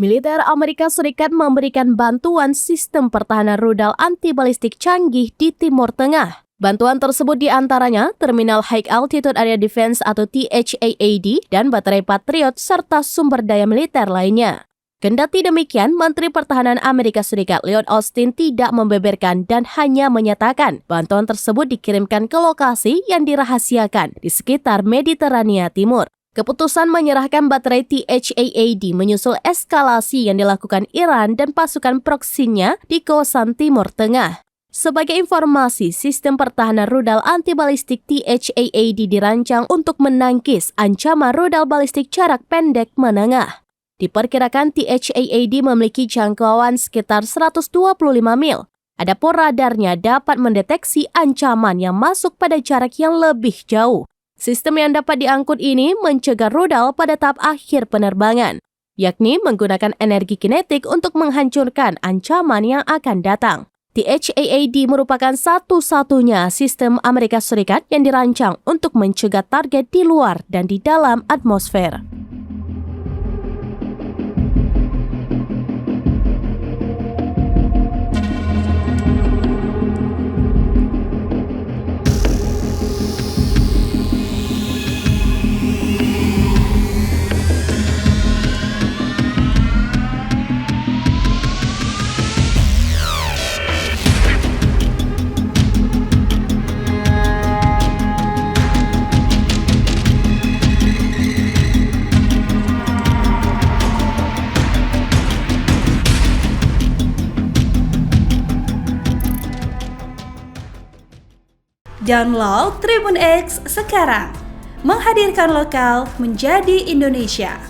Militer Amerika Serikat memberikan bantuan sistem pertahanan rudal anti-balistik canggih di Timur Tengah. Bantuan tersebut diantaranya Terminal High Altitude Area Defense atau THAAD dan baterai Patriot serta sumber daya militer lainnya. Kendati demikian, Menteri Pertahanan Amerika Serikat Lloyd Austin tidak membeberkan dan hanya menyatakan bantuan tersebut dikirimkan ke lokasi yang dirahasiakan di sekitar Mediterania Timur. Keputusan menyerahkan baterai THAAD menyusul eskalasi yang dilakukan Iran dan pasukan proksinya di kawasan Timur Tengah. Sebagai informasi, sistem pertahanan rudal anti-balistik THAAD dirancang untuk menangkis ancaman rudal balistik jarak pendek menengah. Diperkirakan THAAD memiliki jangkauan sekitar 125 mil. Adapun radarnya dapat mendeteksi ancaman yang masuk pada jarak yang lebih jauh. Sistem yang dapat diangkut ini mencegah rudal pada tahap akhir penerbangan, yakni menggunakan energi kinetik untuk menghancurkan ancaman yang akan datang. THAAD merupakan satu-satunya sistem Amerika Serikat yang dirancang untuk mencegah target di luar dan di dalam atmosfer. Download Tribun X sekarang, menghadirkan lokal menjadi Indonesia.